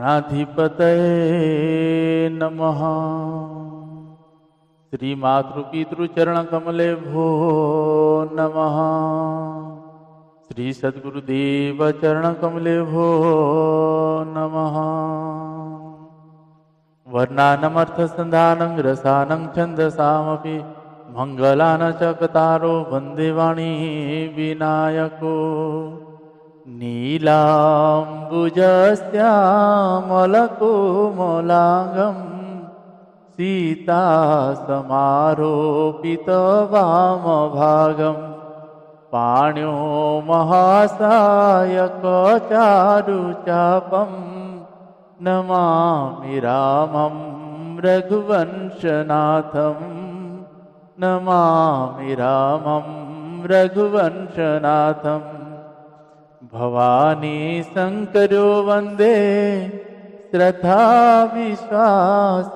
गणाधिपतये नमः। श्री मातृपितृचरणकमले भो नमः। श्री सद्गुरुदेव चरणकमले भो नमः। वर्णानमर्थसन्धानं रसानं छन्दसामपि मंगलान चकतारो वन्दे वाणी विनायको। नीलाम्बुजस्यामलकोमलाङ्गं सीतासमारोपितवामभागं पाण्यो महासायकचारुचापं नमामि रामं रघुवंशनाथं। नमामि रामं रघुवंशनाथं। भवानी शंकरो वन्दे श्रद्धा विश्वासरूपिणो।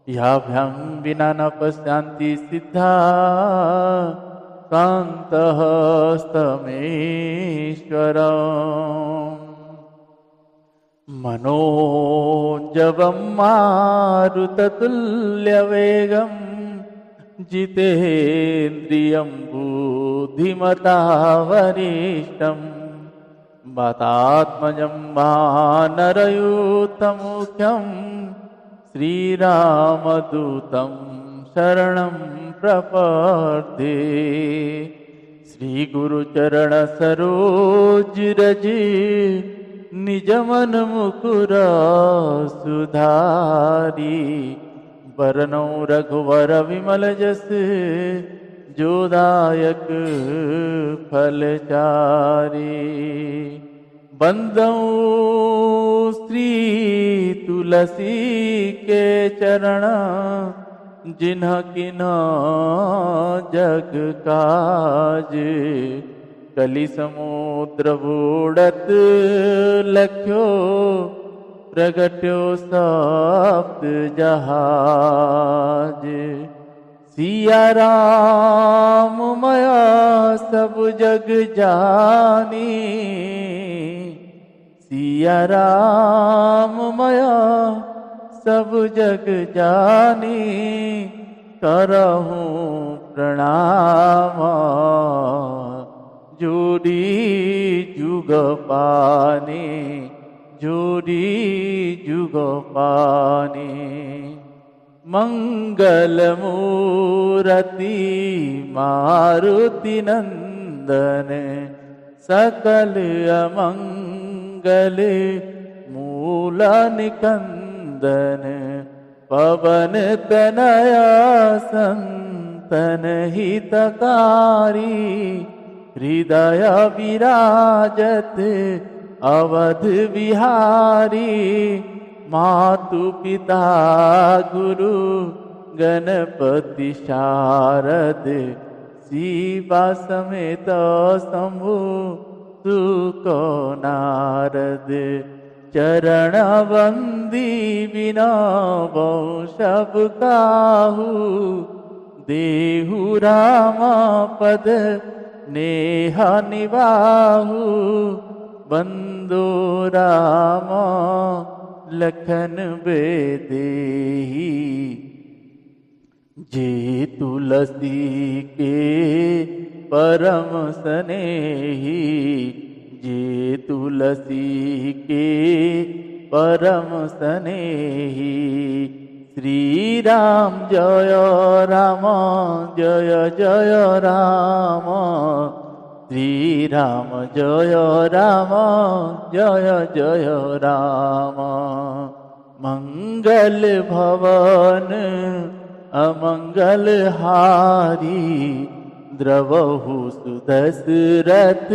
याभ्यां विना न पश्यन्ति सिद्धा कान्तः स्तमेश्वरम्। मनोजवं मारुततुल्यवेगं जितेन्द्रियं बुद्धिमतां वरिष्ठं वातात्मजं वानरयूथमुख्यं श्रीरामदूतं शरणं प्रपद्ये। श्रीगुरुचरणसरोज निजमन मुकुर सुधारी। वरनौ रघुवर विमल जस जोदायक फलचारी। बंदौ श्री तुलसी के चरण जिन्ह किन्ह जग काज। कलि समुद्र बूढ़त लख्यो प्रगट्यो सप्त जहाज। सिया राम माया सब जग जानी। सिया राम माया सब जग जानी। करहूँ प्रणाम जोड़ी जुग पानी। जोड़ी जुग पानी। मंगल मूरति मारुति नंदन सकल अमंगल मूल निकंदन। पवन तनया संतन हितकारी। हृदय विराजत अवध विहारी। मातु पिता गुरु गणपति शारद। शिवा समेत शंभु सुख नारद। चरण वंदी विनव सब काहू। देहु राम पद नेह निबाहु। बंदो राम लखन बेदेही। जे तुलसी के परम स्नेही। जे तुलसी के परम स्नेही। श्री राम जय राम जय जय राम। श्री राम जय राम जय जय राम। मंगल भवन अमंगल हारी। द्रवहु सुदशरथ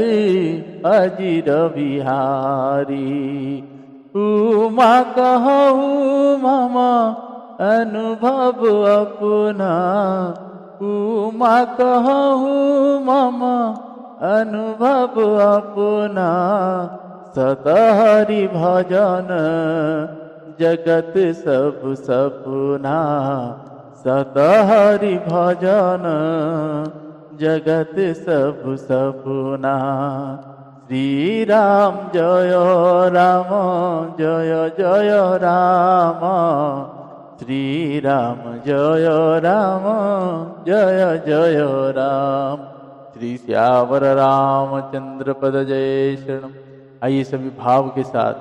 अजिर बिहारी। उमा कहूँ मम अनुभव अपना। उमा कहूँ मम अनुभव अपना। सतहरि भजन जगत सब सपना। सतहरि भजन जगत सब सपना। श्री राम जय राम जय जय राम श्री राम जय राम जय जय राम श्री श्यावर रामचंद्र पद जय शरणम। आइए सभी भाव के साथ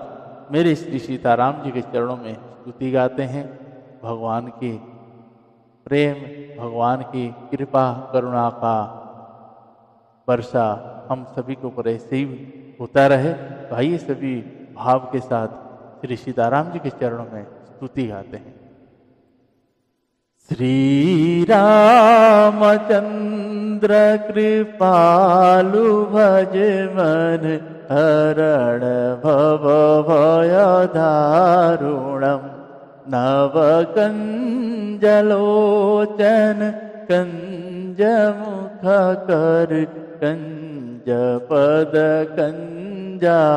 मेरे श्री सीताराम जी के चरणों में स्तुति गाते हैं। भगवान की प्रेम, भगवान की कृपा करुणा का वर्षा हम सभी के ऊपर ऐसे ही होता रहे। तो आइए सभी भाव के साथ श्री सीताराम जी के चरणों में स्तुति गाते हैं। श्री रामचंद्र कृपालु भज मन हरण भव भय दारुणम नव कंजलोचन कंज मुख कर कंज पद कंजारुणम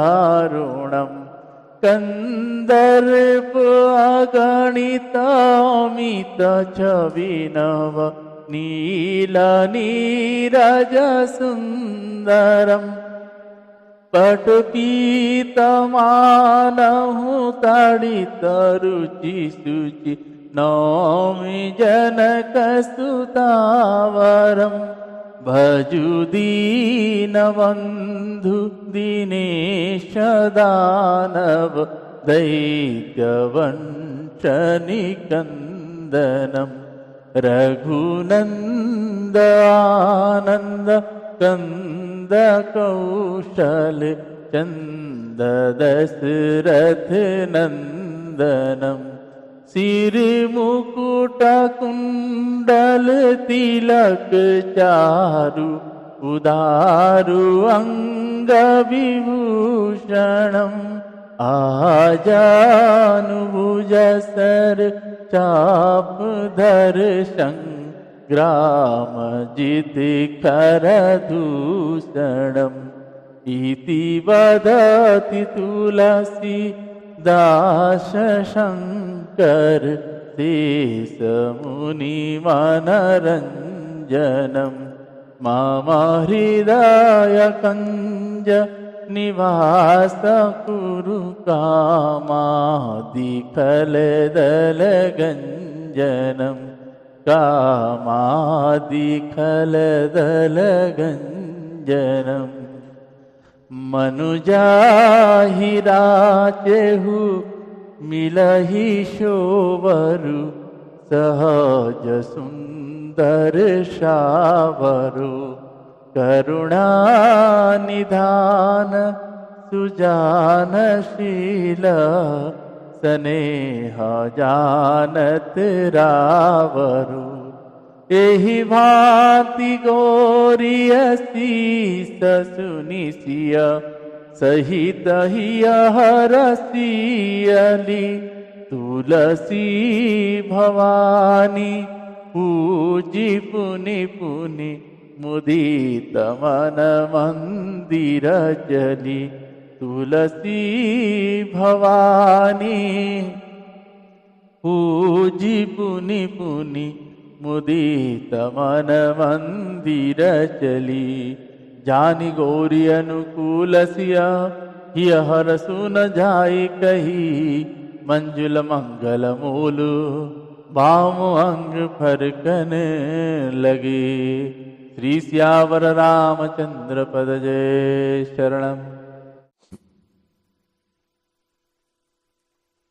कंदर्प अगणित अमित छविनव नील नीरज सुंदरम पटपीत मानहु ताड़ित रुचि शुचि नौमि जनक सुतावरम भजु दीन बंधु दिनेश दानव दैत्य वंशनिकंदनम रघुनंद आनंद कंद कौशल चंद दशरथ नंदनम सिरि मुकुट कुंडल तिलक चारु उदारु अंग विभूषणम आजानुभुज सर चाप धर संग्राम जित कर दूषणम इति वदति तुलसी दास शंकर शेष मुनि मनरंजनम मम हृदय कंज निवास कुरु कामादि खलदल गंजनम कामादि खलदल गंजनम मनुजाहि राचेहु मिलहि शोभरु सहज सुंदर शावरु करुणा निधान सुजानशील स्नेह जानत रावरु एहि भांति गोरिय शीस सुनिसिय सहित हिय हरसियली तुलसी भवानी पूजी पुनि पुनि मुदित मन मंदिर चली तुलसी भवानी पूजी पुनि पुनि मुदित मन मंदिर चली जानि गौरी अनुकूल सिया हिय हर सुन जाय कही मंजुल मंगल मूल बाम अंग फरकन लगे श्री सियावर रामचंद्र पद जय शरणम।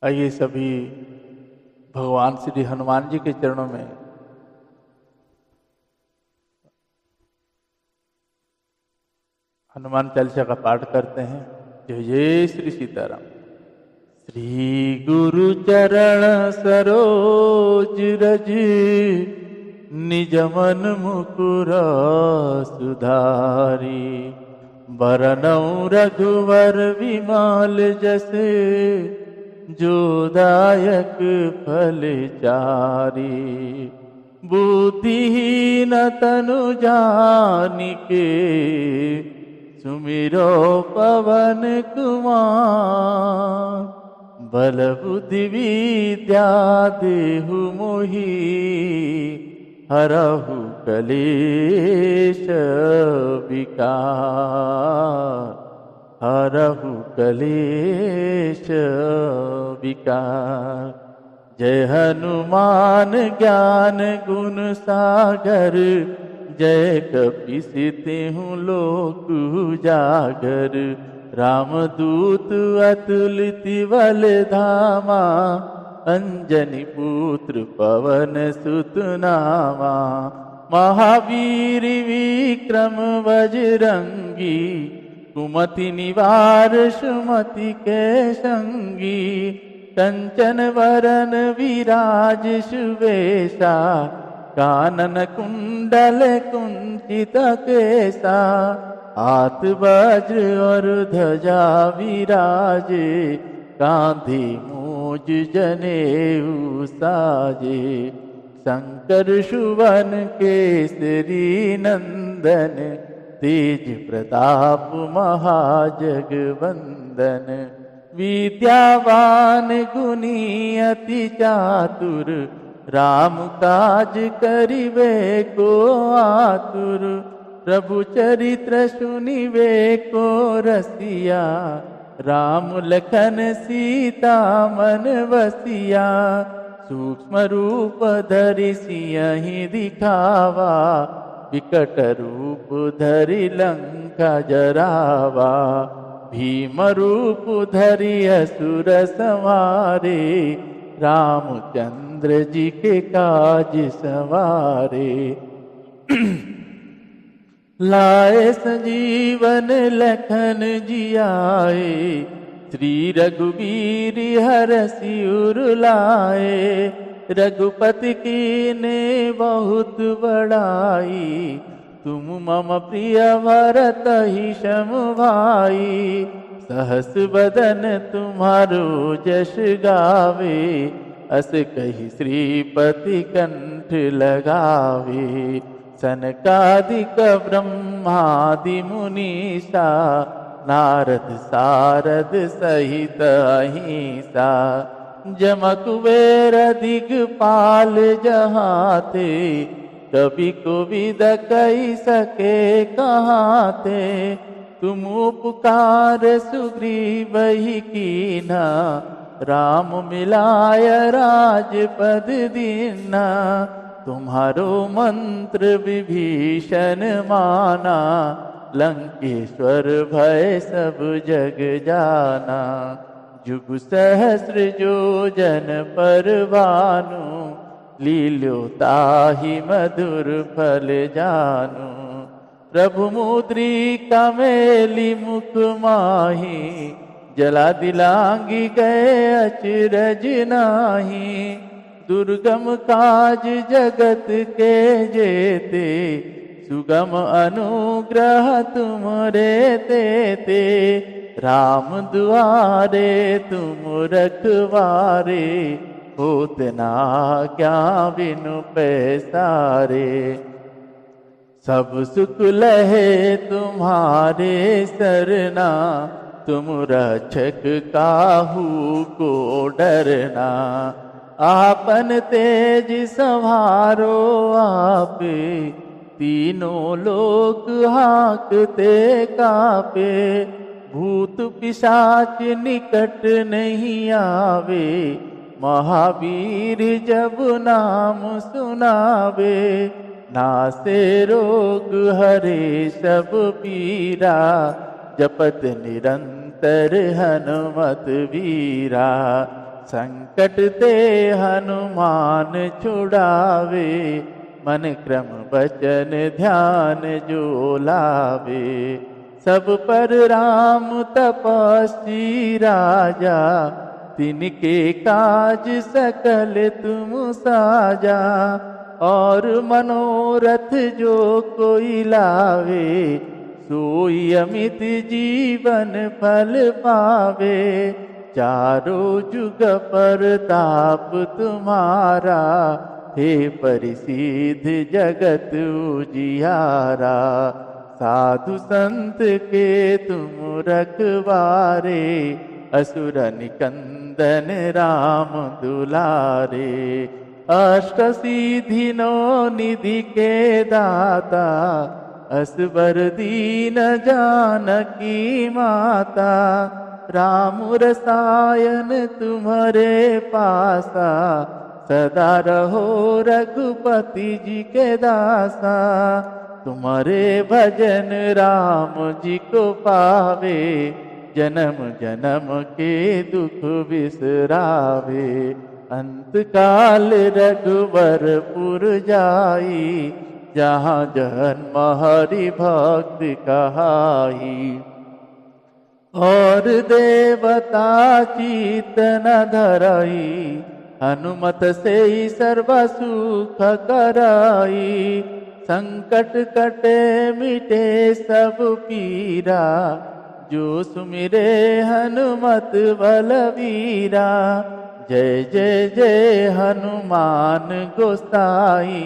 आइए सभी भगवान श्री हनुमान जी के चरणों में हनुमान चालीसा का पाठ करते हैं। जय जय श्री सीताराम। श्री गुरु चरण सरोज रज निज मन मुकुर सुधारी बरनऊ रघुवर विमल जसे जो दायक फल चारी बुद्धिहीन तनु जानिके सुमिरो पवन कुमार बल बुद्धि विद्या देहु मोहि हरहु कलेश विकार हरहु कलेश विकार। जय हनुमान ज्ञान गुण सागर, जय कपीस तिहुँ लोक उजागर। रामदूत अतुलित बल धामा, अंजनी पुत्र पवन सुत नामा। महावीर विक्रम बजरंगी, कुमति निवार सुमति के संगी। कंचन वरन विराज सुवेशा, कानन कुंडल कुंचित केसा। हाथ वज्र और ध्वजा विराजे, कांधे मूज जनेऊ साजे। शंकर सुवन केसरी नंदन, तेज प्रताप महाजगवंदन। विद्यावान गुणी अति चातुर, राम काज करिबे को आतुर। प्रभु चरित्र सुनिबे को रसिया, राम लखन सीता मन बसिया। सूक्ष्म रूप धरि सियहि दिखावा, विकट रूप धरि लंका जरावा। भीम रूप धरि असुर संहारे, रामचंद्र जी के काज सवारे। लाए संजीवन लखन जियाए, श्री रघुवीर हरषि उर लाए। रघुपति कीन्हे बहुत बड़ाई, तुम मम प्रिय भरतहि सम भाई। सहस बदन तुम्हारो जस गावे, अस कहि श्रीपति कंठ लगावे। सनकादिक ब्रह्मादि मुनीसा, नारद सारद सहित अहिंसा। जम कुबेर दिगपाल जहाँ थे, कभी कोविद कही सके कहाँ थे। तुम उपकार सुग्रीवहि कीन्हा, राम मिलाय राजपद दीन्हा। तुम्हारो मंत्र विभीषण माना, लंकेश्वर भय सब जग जाना। जुग सहस्र योजन पर भानु, लील्यो ताहि मधुर फल जानु। प्रभु मुद्रिका मेली मुख माही, जला दिलांगी गए अचरज नाही। दुर्गम काज जगत के जेते, सुगम अनुग्रह तुमरे तेते। राम दुआरे तुम रखवारे, होत ना क्या बिनु पैसारे। सब सुख लहे तुम्हारे सरना, तुम रक्षक काहू को डरना। आपन तेज संहारो आपे, तीनों लोक हांकते कापे। भूत पिशाच निकट नहीं आवे, महावीर जब नाम सुनावे। नासे रोग हरे सब पीरा, जपत निरंतर हनुमत वीरा। संकट ते हनुमान छुड़ावे, मन क्रम वचन ध्यान जो लावे। सब पर राम तपस्वी राजा, तिनके काज सकल तुम साजा। और मनोरथ जो कोई लावे, सोई अमित जीवन फल पावे। चारों जुग परताप तुम्हारा, हे परिसिद्ध जगत उजियारा। साधु संत के तुम रखवारे, असुर निकंदन राम दुलारे। अष्ट सिद्धि नौ निधि के दाता, असबर दीन जानकी माता, राम रसायन तुम्हारे पासा, सदा रहो रघुपति जी के दासा। तुम्हारे भजन राम जी को पावे, जन्म जन्म के दुख बिसरावे। अंत काल रघुवरपुर जाई, जहाँ जन्म हरि भक्त कहाई। और देवता चित न धरई, हनुमत से सर्व सुख कराई। संकट कटे मिटे सब पीरा, जो सुमिरे हनुमत बलवीरा। जय जय जय हनुमान गोसाई,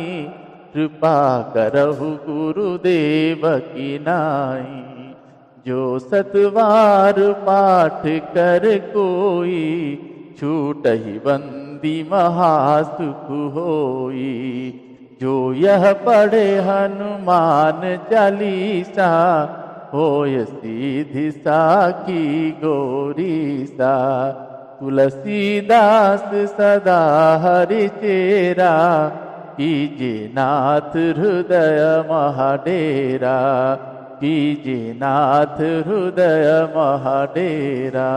कृपा करहु गुरुदेव की नाई। जो सतवार पाठ कर कोई, छूटहि बंदी महासुख होई। जो यह पढ़े हनुमान चालीसा, होय सीधि साखी गौरीसा। तुलसीदास सदा हरि चेरा, कीजे नाथ हृदय महाडेरा। कीजे नाथ हृदय महाडेरा।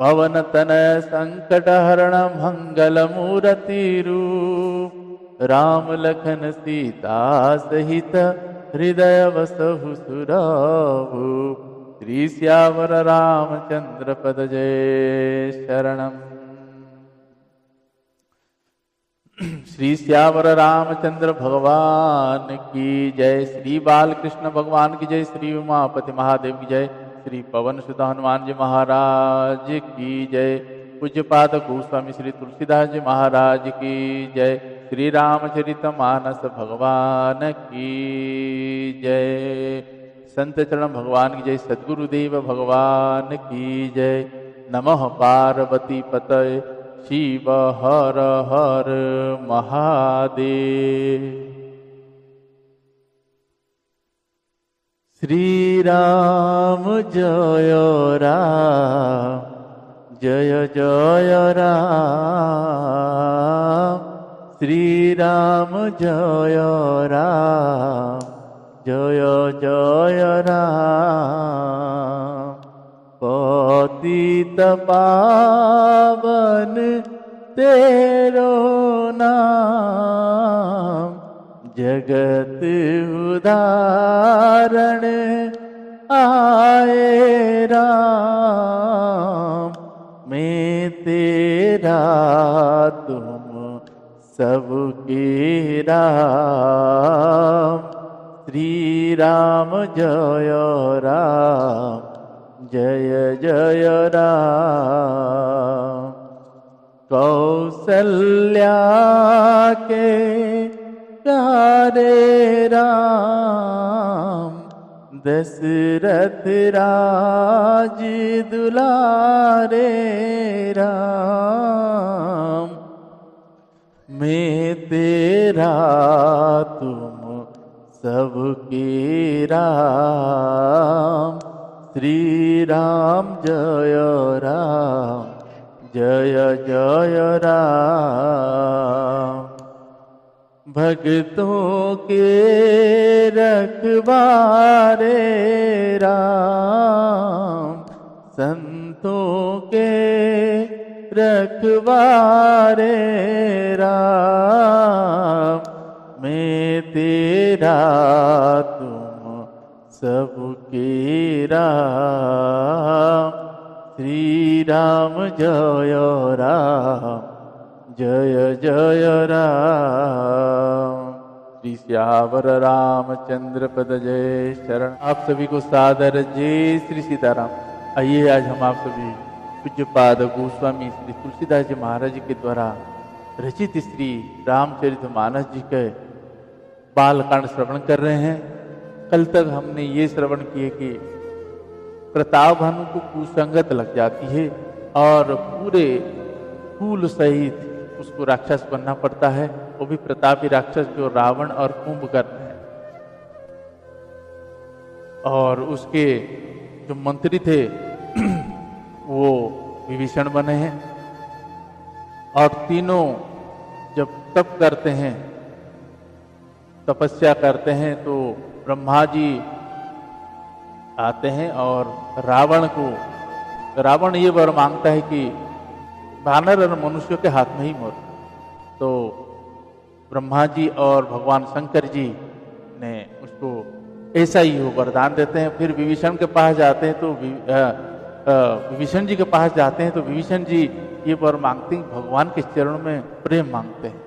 पवन तनय संकट हरण मंगल मूर्ति रूप, राम लखन सीता सहित हृदय वसहु सुरभूप। श्री सियावर रामचंद्र पद जय शरणम। श्री सियावर रामचंद्र भगवान की जय। श्री बालकृष्ण भगवान की जय। श्री उमापति महादेव की जय। श्री पवन सुत हनुमान जी महाराज की जय। पूज्यपाद गोस्वामी श्री तुलसीदास जी महाराज की जय। श्री रामचरित मानस भगवान की जय। संत चरण भगवान की जय। सद्गुरुदेव भगवान की जय। नमः पार्वती पतये शिव हर हर महादेव। श्री राम जय राम, जय जय राम। श्री राम जय राम, जय जय राम। पतित पावन तेरो नाम, जगत उदाहरण आए राम। मैं तेरा तुम सबके राम। श्री राम जय राम, जय जय राम। कौसल्या के प्यारे राम, दशरथ राज दुलारे राम। मैं तेरा तुम सबके राम। श्री राम जय राम, जय जय राम। भक्तों के रखवारे राम, संतों के रखवारे राम। मैं तेरा तुम सबके राम। श्री राम जय राम, जय जय राम। श्री सियावर रामचंद्र पद जय शरण। आप सभी को सादर जय श्री सीताराम। आइए आज हम आप सभी पूज्यपाद गोस्वामी श्री तुलसीदास जी महाराज जी के द्वारा रचित श्री रामचरितमानस जी के बालकांड श्रवण कर रहे हैं। कल तक हमने ये श्रवण किए कि प्रताप भानु को कुसंगत लग जाती है और पूरे कुल सहित उसको राक्षस बनना पड़ता है। वो भी प्रतापी राक्षस जो रावण और कुंभकर्ण है। और उसके जो मंत्री थे वो विभीषण बने हैं। और तीनों जब तप करते हैं, तपस्या करते हैं, तो ब्रह्मा जी आते हैं और रावण ये वर मांगता है कि वानर और मनुष्यों के हाथ में ही मर। तो ब्रह्मा जी और भगवान शंकर जी ने उसको ऐसा ही वो वरदान देते हैं। फिर विभीषण के पास जाते हैं, तो विभीषण जी के पास जाते हैं, तो विभीषण जी ये वर मांगते हैं, भगवान के चरणों में प्रेम मांगते हैं,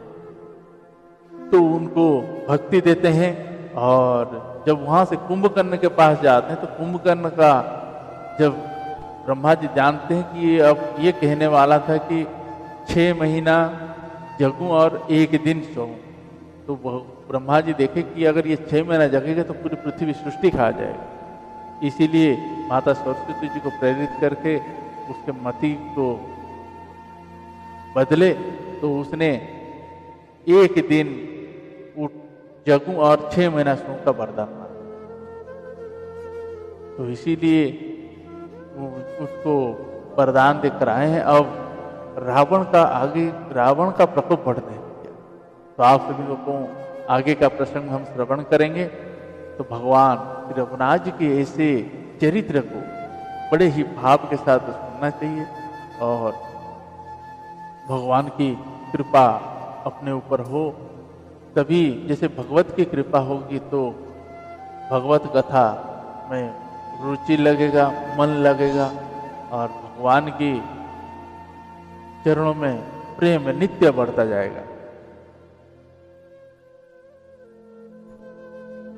तो उनको भक्ति देते हैं। और जब वहां से कुंभकर्ण के पास जाते हैं, तो कुंभकर्ण का जब ब्रह्मा जी जानते हैं कि अब ये कहने वाला था कि 6 महीना जगूं और 1 दिन सोऊं, तो ब्रह्मा जी देखे कि अगर ये 6 महीना जगेगा तो पूरी पृथ्वी सृष्टि खा जाएगी। इसीलिए माता सरस्वती जी को प्रेरित करके उसके मति को बदले, तो उसने 1 दिन जगूं और 6 महीना सोऊं का वरदान मांगा। तो इसीलिए उसको वरदान देकर आए हैं। अब रावण का प्रकोप बढ़ने लगा। तो आप सभी लोगों को आगे का प्रसंग हम श्रवण करेंगे। तो भगवान श्री रघुनाथ जी के ऐसे चरित्र को बड़े ही भाव के साथ सुनना चाहिए और भगवान की कृपा अपने ऊपर हो, तभी जैसे भगवत की कृपा होगी तो भगवत कथा में रुचि लगेगा, मन लगेगा और भगवान की चरणों में प्रेम नित्य बढ़ता जाएगा।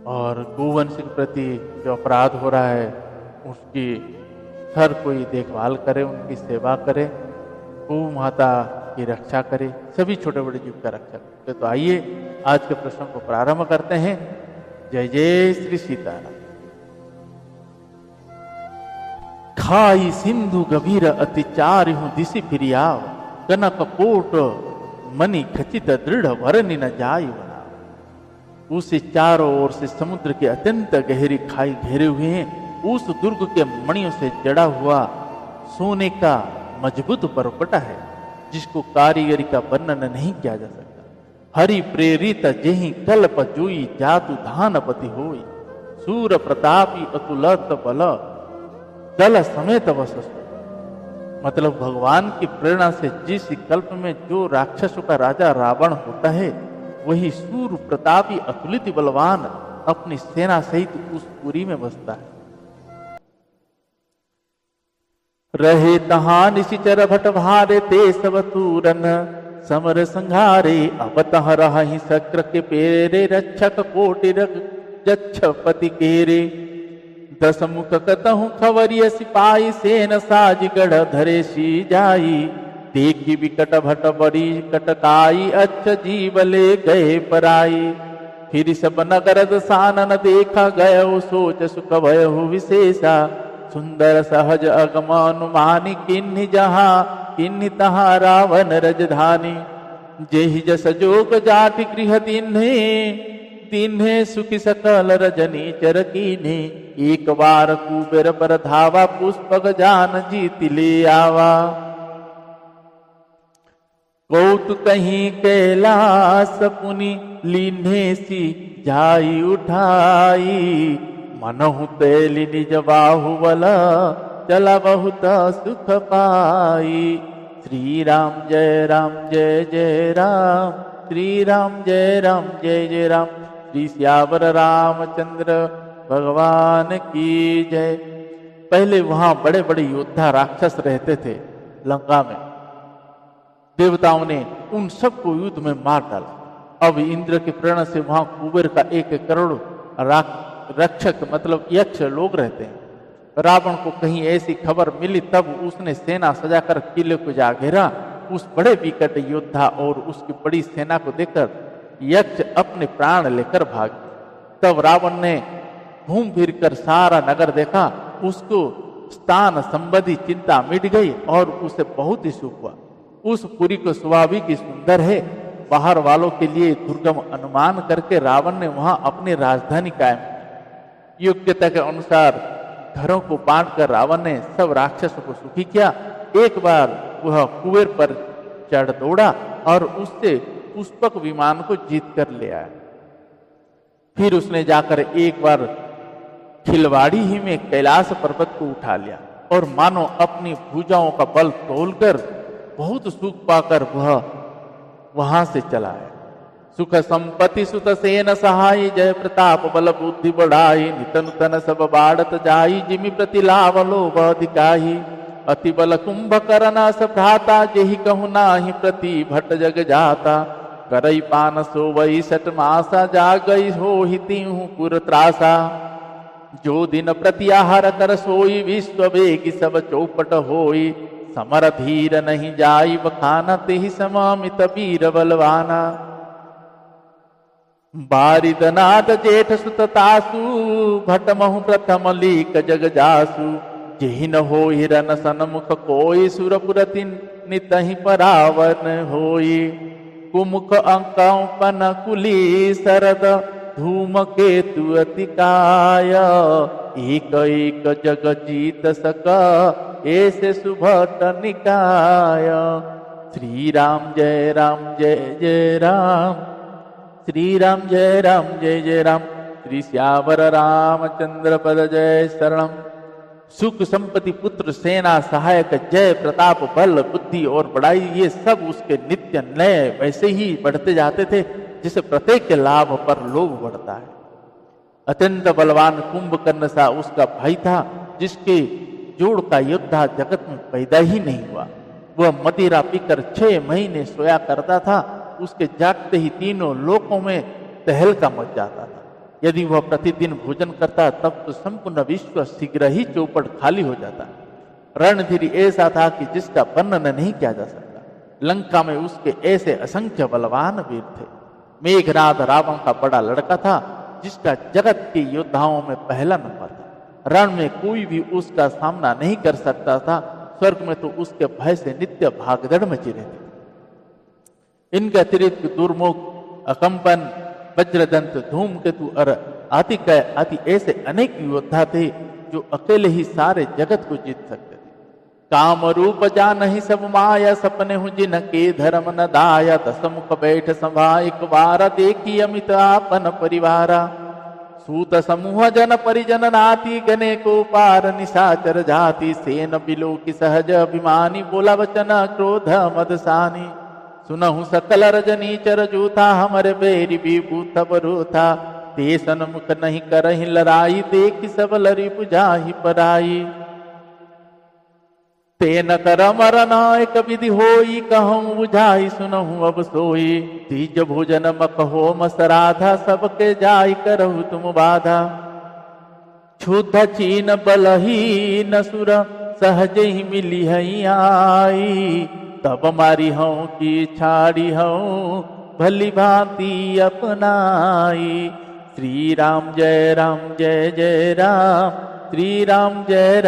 और गोवंश के प्रति जो अपराध हो रहा है उसकी हर कोई देखभाल करे, उनकी सेवा करे, गौ माता की रक्षा करे, सभी छोटे बड़े जीव का रक्षा करे। तो आइए आज के प्रश्न को प्रारंभ करते हैं। जय जय श्री सीताराम। खाई सिंधु गभीर अतिचार हूँ दिशि फिरियाव, कनक कोट मणि खचित दृढ़ वरनि न जाय बना। उसे चारों ओर से समुद्र के अत्यंत गहरी खाई घेरे हुए हैं। उस दुर्ग के मणियों से जड़ा हुआ सोने का मजबूत परपटा है, जिसको कारीगरी का वर्णन नहीं किया जा सकता। हरि प्रेरित जेहि कल्प जोई, जातु धानपति होई। सूर प्रतापी अतुलत बल, दल समेत वसु। मतलब भगवान की प्रेरणा से जिस कल्प में जो राक्षसों का राजा रावण होता है, वही सूर प्रतापी अतुलित बलवान अपनी सेना सहित उस पुरी में बसता है। रहे तहां निशिचर भट भारे, ते सब तूरन समर संघारे। अब तह रहि शक्र के पेरे, रक्षक कोटि जच्छ पति केरे। 10 मुख कतहु खवरिय सिपाही, सेन साज गढ़ धरे सी जाई। देखी विकट भट बड़ी कटकाई, अच्छा जीव ले गए पराई। फिर सब नगर दसानन देखा गयो, सोच सुख भयहु विशेषा। सुंदर सहज अगम अनुमानी, किन्हि जहाँ किन्हि तहाँ रावण रजधानी। जेहि जस जोग जाति गृह तिन्हे सुखी सकल रजनी चर कीन्हे। एक बार कुबेर पर धावा, पुष्पक जान जीत ले आवा। कौतुक कहीं कैलास पुनि, लीन्हे सी जाई उठाई। मनहु तैली निज बाहुबल, चला बहुत सुख पाई। श्री राम जय जय राम, श्री राम जय जय राम। श्री श्यावर रामचंद्र भगवान की जय। पहले वहां बड़े बड़े योद्धा राक्षस रहते थे लंका में। देवताओं ने उन सबको युद्ध में मार डाला। अब इंद्र की प्रेरणा से वहां कुबेर का 1 करोड़ रक्षक मतलब यक्ष लोग रहते हैं। रावण को कहीं ऐसी खबर मिली, तब उसने सेना सजाकर किले को जा घेरा। उस बड़े विकट योद्धा और उसकी बड़ी सेना को देखकर यक्ष अपने प्राण लेकर भाग। तब रावण ने घूम फिर कर सारा नगर देखा, उसको स्थान संबंधी चिंता मिट गई और उसे बहुत ही सुख हुआ। उस पुरी को स्वाभाविक ही सुंदर है, बाहर वालों के लिए दुर्गम अनुमान करके रावण ने वहां अपनी राजधानी कायम की। योग्यता के अनुसार घरों को बांटकर रावण ने सब राक्षसों को सुखी किया। एक बार वह कुबेर पर चढ़ दौड़ा और उससे पुष्पक विमान को जीत कर ले आया। फिर उसने जाकर एक बार खिलवाड़ी ही में कैलाश पर्वत को उठा लिया और मानो अपनी भुजाओं का बल तोलकर बहुत सुख पाकर वह वहां से चला आया। सुख संपत्ति सुत सेन सहाय, जय प्रताप बल बुद्धि बढ़ाई, नित नूतन सब बाढ़त जाई, जिमि प्रति लाभ लोभ अधिकाही, अति बल कुंभकर्ण सभ्राता, जेहि कहु नाही प्रति भट जग जाता, करई पान सो वही सट मासा, जागई हो हितिहु पुर त्रासा, जो दिन प्रति आहार कर सोई, विश्व वेगी सब चौपट होई, समर धीर नहीं जाई बखाना, तेहि समामित वीर बलवाना, बारिदनाथ जेठ सुततासु, भटमहु प्रथम लीक जग जासु, जेहि न हो हिरन सनमुख कोई, सुरपुरति नितहि परावन होई, कुमुख अंकपन कुली सरद, धूम केतु अतिकाय, एक एक जग जीत सक, ऐसे सुभट निकाय। श्री राम जय जय राम, श्री राम जय जय राम, श्री श्यावर रामचंद्र पद जय शरणम। सुख संपत्ति पुत्र सेना सहायक जय प्रताप बल बुद्धि और बड़ाई, ये सब उसके नित्य नए वैसे ही बढ़ते जाते थे जिसे प्रत्येक के लाभ पर लोभ बढ़ता है। अत्यंत बलवान कुंभकर्ण सा उसका भाई था, जिसके जोड़ का योद्धा जगत में पैदा ही नहीं हुआ। वह मदिरा पीकर 6 महीने सोया करता था, उसके जागते ही तीनों लोकों में तहलका मच जाता था। यदि वह प्रतिदिन भोजन करता तब तो संपूर्ण विश्व शीघ्र ही चौपट खाली हो जाता। रणधीर ऐसा था कि जिसका वर्णन नहीं किया जा सकता। लंका में उसके ऐसे असंख्य बलवान वीर थे। मेघनाद रावण का बड़ा लड़का था, जिसका जगत के योद्धाओं में पहला नंबर था। रण में कोई भी उसका सामना नहीं कर सकता था। स्वर्ग में तो उसके भय से नित्य भागदड़ मची रहती थी। इनके अतिरिक्त दुर्मुख, अकंपन, वज्रदंत, धूमकेतु और आदि ऐसे अनेक योद्धा थे जो अकेले ही सारे जगत को जीत सकते थे। काम रूप जानहि सब माया, सपने हूँ जिनके धर्म न दाया, दसमुख बैठ सभा एक बार, देखी अमित आपन परिवारा, सूत समूह जन परिजन नाती, गने को पार निशाचर जाति, सेन बिलो की सहज अभिमानी, बोला वचन क्रोध मदसानी, सुनहु सकल रजनी चर जूथा, हमरे बेरी विभूत बरूथा, ते सन्मुख नहीं करहि लड़ाई, देखि सब लरी बुझाहि पराई, ते न कर मर नायक विधि होई, कहूँ बुझाई सुनहु अब सोई, तीज भोजन मकहो मसराधा, सबके जाय करहु तुम बाधा, क्षुद्ध चीन बलहीन सुर, सहज ही मिली हई आई, तब मारी हूँ की छाड़ी हूँ, भली भांति अपनाई। श्री राम जय जय राम, श्री राम जय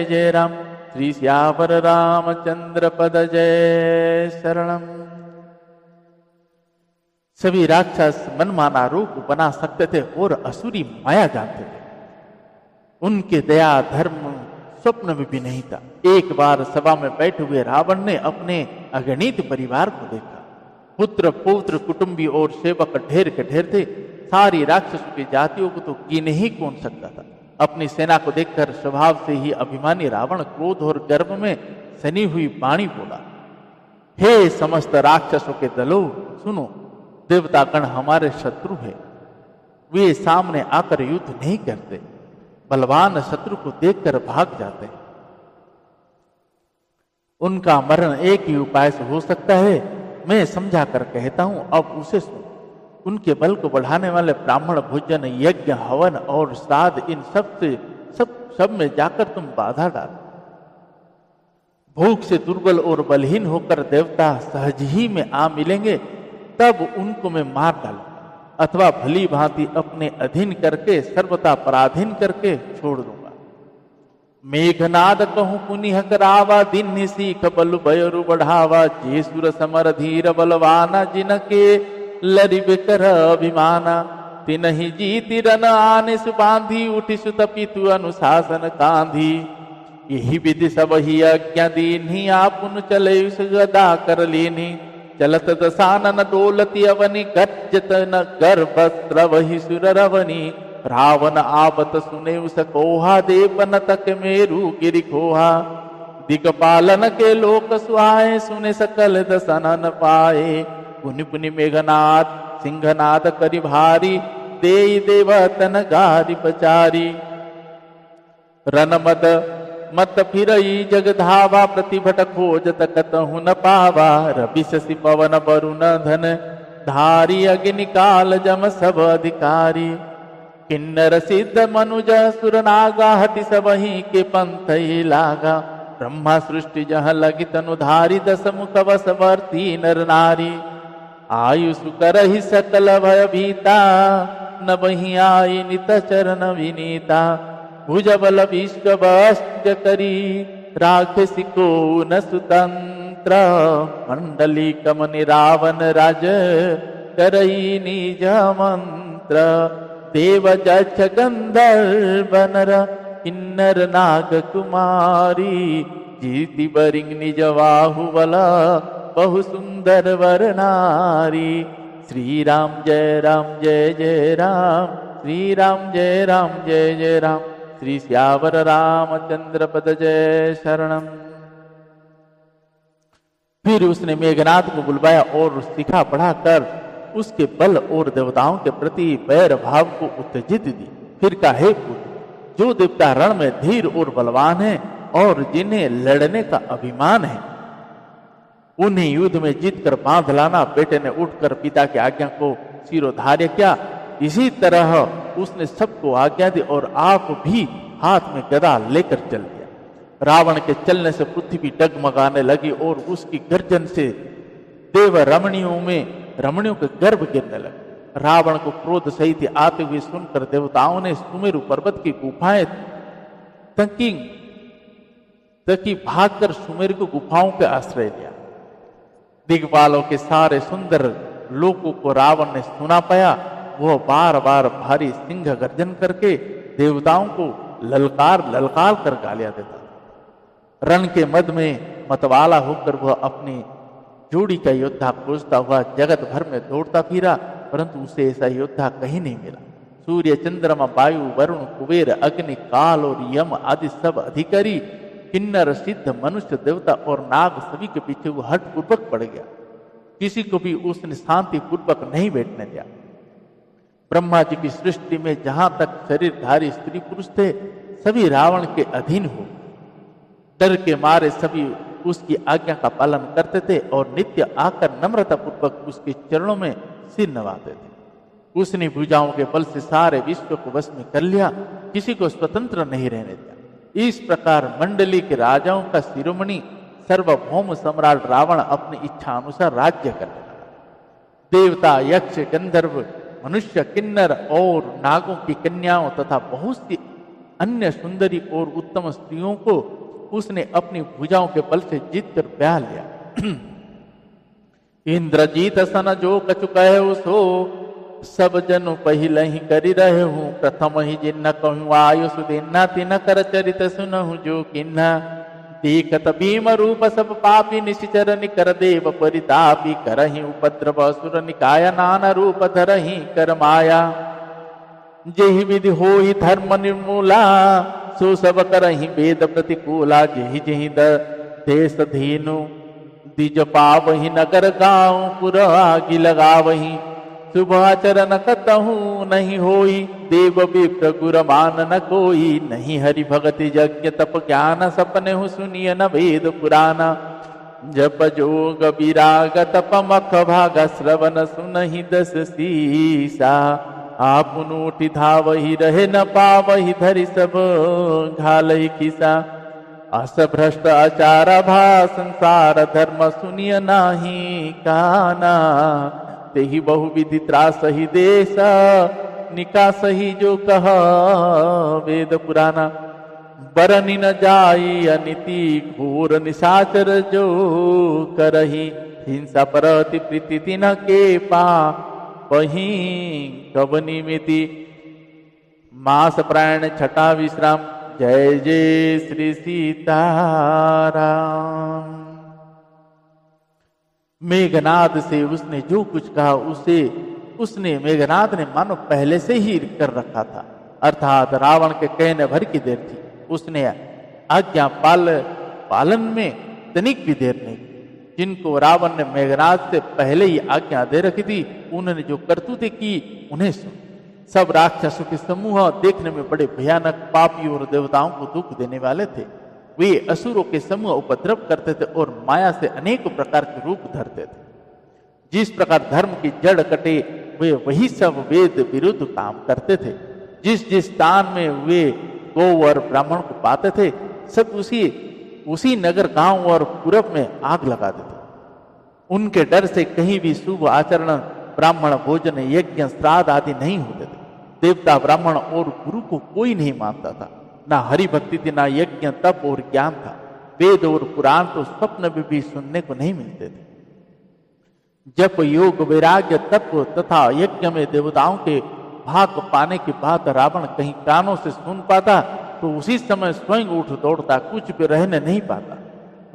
जय राम, श्री श्यावर रामचंद्र पद जय शरणम। सभी राक्षस मनमाना रूप बना सकते थे और असुरी माया जानते थे। उनके दया धर्म स्वप्न में भी नहीं था। एक बार सभा में बैठे हुए रावण ने अपने अगणित परिवार को देखा। पुत्र पौत्र कुटुंबी और सेवक ढेर के ढेर थे। सारी राक्षसों की जातियों को तो गिन ही कौन सकता था। अपनी सेना को देखकर स्वभाव से ही अभिमानी रावण क्रोध और गर्व में सनी हुई वाणी बोला, हे समस्त राक्षसों के दलों, सुनो, देवतागण हमारे शत्रु है। वे सामने आकर युद्ध नहीं करते, बलवान शत्रु को देखकर भाग जाते हैं। उनका मरण एक ही उपाय से हो सकता है, मैं समझा कर कहता हूं, अब उसे सुनो। उनके बल को बढ़ाने वाले ब्राह्मण भोजन, यज्ञ, हवन और श्राद्ध, इन सब में जाकर तुम बाधा डालो। भूख से दुर्बल और बलहीन होकर देवता सहज ही में आ मिलेंगे, तब उनको मैं मार डालूंगा, अथवा भली भांति अपने अधीन करके सर्वथा पराधीन करके छोड़ दूंगा। मेघनाद कहूं पुनिह करावा, दिन सीख बल बयरु बढ़ावा, जे सुर समर धीर बलवाना, जिनके लरिब कर अभिमाना, तिनहि जीति रन आने सुबांधी उठी सुतपी तु अनुशासन कांधी। यही विधि सब ही आज्ञा दीन्ही आपुन चले उस गदा कर लीनी। चलत दसानन डोलती अवनि गर्जत न गर्भस्त्र वही सुर रवनी। रावण आवत सुने उस कोहा देवन तक मेरु गिरि खोहा। दिगपालन के लोक सुहाए सुने सकल दसनन पाए। पुनि पुनि मेघनाद सिंहनाद करि भारी देई देवतन गारि पचारी। रनमद मत फिरई जग धावा प्रतिभट खोजत कतहु न पावा। रवि शशि पवन वरुण धन धारी अग्नि काल जम सब अधिकारी। किन्नर सिद्ध मनुज सुर नागा हटि सबहि के पंथ ही लागा। ब्रह्मा सृष्टि जहाँ लगी तनुधारी दस मुख वसवर्ती नर नारी। आयुष करहि सकल भय भीता न बही आई नित चरण विनीता। भुजबल विश्व वश्च करी राखे सिको न सुतंत्र। मंडली कमनि रावण राज करई निज मंत्र। देव जक्ष गंधर्व नर किन्नर नाग कुमारी। जीति बरिंग निज बाहुबल बहु सुंदर वर नारी। श्री राम जय जय राम। श्री राम जय जय राम। श्री श्यावर रामचंद्र पद जय शरणम। फिर उसने मेघनाथ को बुलवाया और शिखा बढ़ाकर उसके बल और देवताओं के प्रति वैर भाव को उत्तेजित दी। फिर कहा, हे पुत्र, जो देवता रण में धीर और बलवान है और जिन्हें लड़ने का अभिमान है, उन्हें युद्ध में जीतकर बांध लाना। बेटे ने उठकर पिता की आज्ञा को शिरोधार्य किया। इसी तरह उसने सबको आज्ञा दी और आप भी हाथ में गदा लेकर चल दिया। रावण के चलने से पृथ्वी डगमगाने लगी और उसकी गर्जन से देव रमणियों के गर्भ गिरने लगे। रावण को क्रोध सहित आते हुए सुनकर देवताओं ने सुमेरु पर्वत की गुफाएं तकी भागकर सुमेरु की गुफाओं के आश्रय लिया। दिग्पालों के सारे सुंदर लोकों को रावण ने सुना पाया। वह बार बार भारी सिंह गर्जन करके देवताओं को ललकार कर गालियां देता। रण के मध्य में मतवाला होकर वह अपनी जोड़ी का योद्धा खोजता हुआ जगत भर में दौड़ता फिरा, परंतु उसे ऐसा योद्धा कहीं नहीं मिला। सूर्य, चंद्रमा, वायु, वरुण, कुबेर, अग्नि, काल और यम आदि सब अधिकारी, किन्नर, सिद्ध, मनुष्य, देवता और नाग सभी के पीछे वो हठपूर्वक पड़ गया। किसी को भी उसने शांति पूर्वक नहीं बैठने दिया। ब्रह्मा जी की सृष्टि में जहां तक शरीरधारी स्त्री पुरुष थे, सभी रावण के अधीन हो डर के मारे सभी उसकी आज्ञा का पालन करते थे और नित्य आकर नम्रता पूर्वक उसके चरणों में सिर नवाते थे। उसने भुजाओं के बल से सारे विश्व को वश में कर लिया, किसी को स्वतंत्र नहीं रहने दिया। इस प्रकार मंडली के राजाओं का शिरोमणि सार्वभौम सम्राट रावण अपनी इच्छा अनुसार राज्य करने लगा। देवता, यक्ष, गंधर्व, मनुष्य, किन्नर और नागों की कन्याओं तथा बहुत सी अन्य सुंदरी और उत्तम स्त्रियों को उसने अपनी भुजाओं के बल से जीत कर ब्याह लिया। इंद्रजीत सन जो कछु कहे सो सब जनु पहले ही करी रहे हूँ। प्रथम ही जिन्न कहूँ आयु सुदिन्ना तिन कर चरित सुनहु जो किन्ना। देखत भीम रूप सब पापी निशिचर निकर देव परितापी। करहि उपद्रव असुर निकाय नाना रूप धरहि कर माया। जेहि विधि होहि धर्म निर्मूला सो सब करहि वेद प्रतिकूला। जेहि जेहि देश धीनु द्विज पावहि नगर गाँव पुर आगि लगावहि। शुभ आचरण कतहु नहीं होई देव विप्र गुर मान न कोई। नहीं हरि भगति यज्ञ तप ज्ञान सपने हु सुनिय न वेद पुराना। जप जोग विराग तप मख भाग श्रवण सुनहि दस सीसा। आप नोटि धावहि रहे न पावहि धरि सब घालहि खिसा। अस भ्रष्ट आचार भा संसार धर्म सुनिय नाही काना। तेहि बहुविधि त्रास ही देश निकास ही जो कह वेद पुराना। बरनि न जाई अनिति घोर निशाचर जो करही। हिंसा परति प्रीति तिन के पा वहीं कवनिमिति मास प्राण छठा विश्राम। जय जय श्री सीताराम। मेघनाद से उसने जो कुछ कहा उसने मेघनाद ने मानो पहले से ही कर रखा था, अर्थात रावण के कहने भर की देर थी। उसने आज्ञा पालन में तनिक भी देर नहीं। जिनको रावण ने मेघनाद से पहले ही आज्ञा दे रखी थी, उन्होंने जो करतूतें की उन्हें सुन। सब राक्षसों के समूह देखने में बड़े भयानक, पापी और देवताओं को दुख देने वाले थे। वे असुरों के समूह उपद्रव करते थे और माया से अनेक प्रकार के रूप धरते थे। जिस प्रकार धर्म की जड़ कटे, वे वही सब वेद विरुद्ध काम करते थे। जिस जिस स्थान में वे गौ और ब्राह्मण को पाते थे, सब उसी नगर, गांव और पूरब में आग लगा देते। उनके डर से कहीं भी शुभ आचरण, ब्राह्मण भोजन, यज्ञ, श्राद्ध आदि नहीं होते थे। देवता, ब्राह्मण और गुरु को कोई नहीं मानता था। ना हरि भक्ति थी, ना यज्ञ, तप और ज्ञान था। वेद और पुराण तो स्वप्न में भी सुनने को नहीं मिलते थे। जप, योग, वैराग्य, तप तथा यज्ञ में देवताओं के भाग पाने की बात रावण कहीं कानों से सुन पाता तो उसी समय स्वयं उठ दौड़ता, कुछ भी रहने नहीं पाता।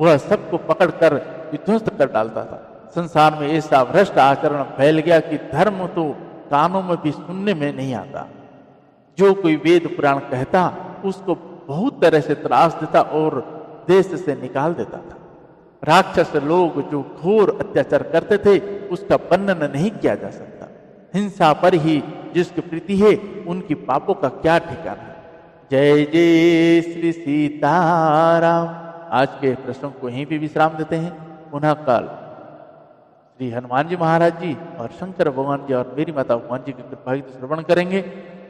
वह सबको पकड़कर विध्वस्त कर डालता था। संसार में ऐसा भ्रष्ट आचरण फैल गया कि धर्म तो कानों में भी सुनने में नहीं आता। जो कोई वेद पुराण कहता उसको बहुत तरह से त्रास देता और देश से निकाल देता था। राक्षस लोग जो घोर अत्याचार करते थे उसका वर्णन नहीं किया जा सकता। हिंसा पर ही जिसकी प्रीति है उनकी पापों का क्या ठिकाना है। जय जय श्री सीताराम। आज के प्रसंग को यहीं भी विश्राम देते हैं। पुनः कल श्री हनुमान जी महाराज जी और शंकर भगवान जी और मेरी माता भगवान जी की कृपा की श्रवण करेंगे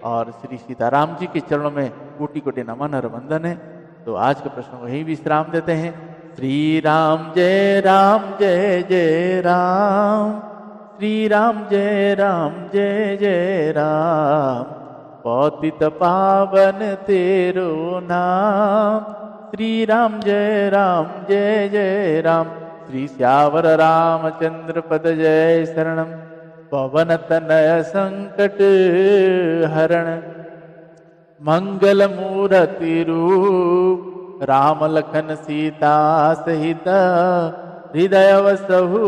और श्री सीताराम जी के चरणों में कोटि कोटि नमन और वंदन है। तो आज के प्रश्न को यही विश्राम देते हैं। श्री राम जय जय राम, श्री राम जय जय राम। पतित पावन तेरो नाम, श्री राम जय जय राम। श्री श्यावर रामचंद्र पद जय शरणम। पवन तनय संकट हरण, मंगल मूर्ति रूप। राम लखन सीता सहित, हृदय वसहु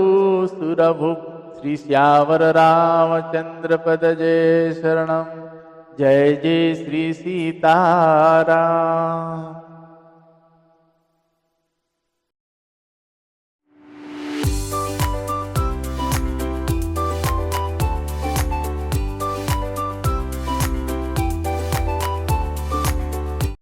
सुरभुप। श्री श्यावर रामचंद्र पद जय शरणम। जय जय श्री सीताराम।